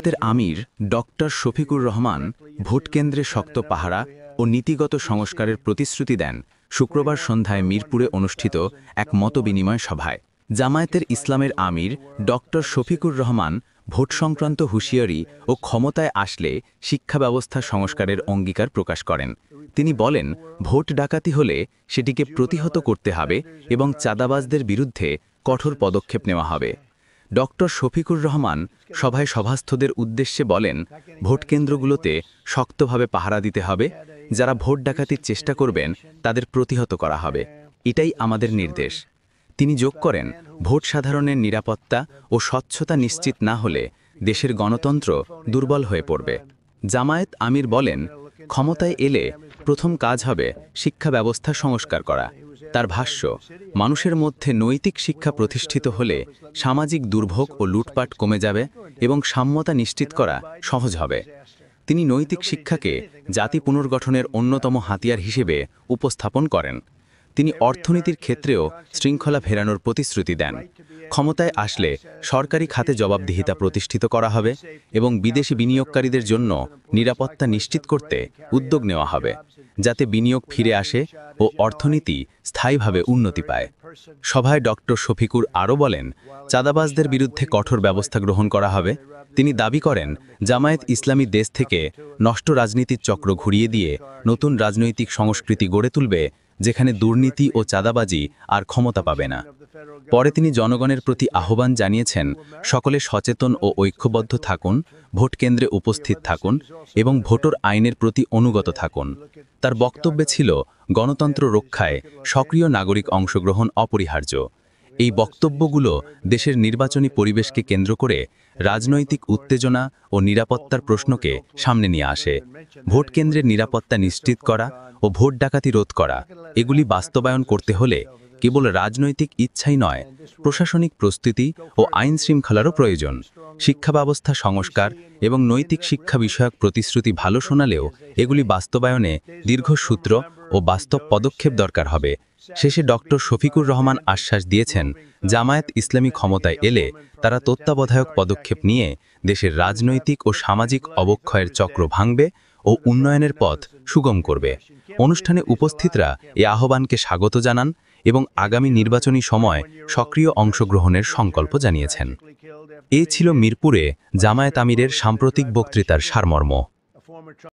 জামায়াতের আমির ডক্টর শফিকুর রহমান ভোটকেন্দ্রে শক্ত পাহারা ও নীতিগত সংস্কারের প্রতিশ্রুতি দেন শুক্রবার সন্ধ্যায় মিরপুরে অনুষ্ঠিত এক মতবিনিময় সভায়। জামায়াতের ইসলামের আমির ডক্টর শফিকুর রহমান ভোট সংক্রান্ত হুঁশিয়ারি ও ক্ষমতায় আসলে শিক্ষা ব্যবস্থা সংস্কারের অঙ্গীকার প্রকাশ করেন। তিনি বলেন, ভোট ডাকাতি হলে সেটিকে প্রতিহত করতে হবে এবং চাঁদাবাজদের বিরুদ্ধে কঠোর পদক্ষেপ নেওয়া হবে। ডক্টর শফিকুর রহমান সভায় সভাস্থদের উদ্দেশ্যে বলেন, ভোটকেন্দ্রগুলোতে শক্তভাবে পাহারা দিতে হবে, যারা ভোট ডাকাতির চেষ্টা করবেন তাদের প্রতিহত করা হবে, এটাই আমাদের নির্দেশ। তিনি যোগ করেন, ভোট সাধারণের নিরাপত্তা ও স্বচ্ছতা নিশ্চিত না হলে দেশের গণতন্ত্র দুর্বল হয়ে পড়বে। জামায়াত আমির বলেন, ক্ষমতায় এলে প্রথম কাজ হবে শিক্ষা ব্যবস্থা সংস্কার করা। তার ভাষ্য, মানুষের মধ্যে নৈতিক শিক্ষা প্রতিষ্ঠিত হলে সামাজিক দুর্ভোগ ও লুটপাট কমে যাবে এবং সাম্যতা নিশ্চিত করা সহজ হবে। তিনি নৈতিক শিক্ষাকে জাতি পুনর্গঠনের অন্যতম হাতিয়ার হিসেবে উপস্থাপন করেন। তিনি অর্থনীতির ক্ষেত্রেও শৃঙ্খলা ফেরানোর প্রতিশ্রুতি দেন। ক্ষমতায় আসলে সরকারি খাতে জবাবদিহিতা প্রতিষ্ঠিত করা হবে এবং বিদেশি বিনিয়োগকারীদের জন্য নিরাপত্তা নিশ্চিত করতে উদ্যোগ নেওয়া হবে, যাতে বিনিয়োগ ফিরে আসে ও অর্থনীতি স্থায়ীভাবে উন্নতি পায়। সভায় ডক্টর শফিকুর আরও বলেন, চাঁদাবাজদের বিরুদ্ধে কঠোর ব্যবস্থা গ্রহণ করা হবে। তিনি দাবি করেন, জামায়াত ইসলামী দেশ থেকে নষ্ট রাজনীতির চক্র ঘুরিয়ে দিয়ে নতুন রাজনৈতিক সংস্কৃতি গড়ে তুলবে, যেখানে দুর্নীতি ও চাঁদাবাজি আর ক্ষমতা পাবে না। পরে তিনি জনগণের প্রতি আহ্বান জানিয়েছেন, সকলে সচেতন ও ঐক্যবদ্ধ থাকুন, ভোট কেন্দ্রে উপস্থিত থাকুন এবং ভোটার আইনের প্রতি অনুগত থাকুন। তার বক্তব্যে ছিল, গণতন্ত্র রক্ষায় সক্রিয় নাগরিক অংশগ্রহণ অপরিহার্য। এই বক্তব্যগুলো দেশের নির্বাচনী পরিবেশকে কেন্দ্র করে রাজনৈতিক উত্তেজনা ও নিরাপত্তার প্রশ্নকে সামনে নিয়ে আসে। ভোট কেন্দ্রের নিরাপত্তা নিশ্চিত করা ও ভোট ডাকাতি রোধ করা, এগুলি বাস্তবায়ন করতে হলে কেবল রাজনৈতিক ইচ্ছাই নয়, প্রশাসনিক প্রস্তুতি ও আইন শৃঙ্খলারও প্রয়োজন। শিক্ষা ব্যবস্থা সংস্কার এবং নৈতিক শিক্ষা বিষয়ক প্রতিশ্রুতি ভালো শোনালেও এগুলি বাস্তবায়নে দীর্ঘসূত্র ও বাস্তব পদক্ষেপ দরকার হবে। শেষে ডক্টর শফিকুর রহমান আশ্বাস দিয়েছেন, জামায়াত ইসলামী ক্ষমতায় এলে তারা তত্ত্বাবধায়ক পদক্ষেপ নিয়ে দেশের রাজনৈতিক ও সামাজিক অবক্ষয়ের চক্র ভাঙবে ও উন্নয়নের পথ সুগম করবে। অনুষ্ঠানে উপস্থিতরা এ আহ্বানকে স্বাগত জানান এবং আগামী নির্বাচনী সময় সক্রিয় অংশগ্রহণের সংকল্প জানিয়েছেন। এ ছিল মিরপুরে জামায়াত আমিরের সাম্প্রতিক বক্তৃতার সারমর্ম।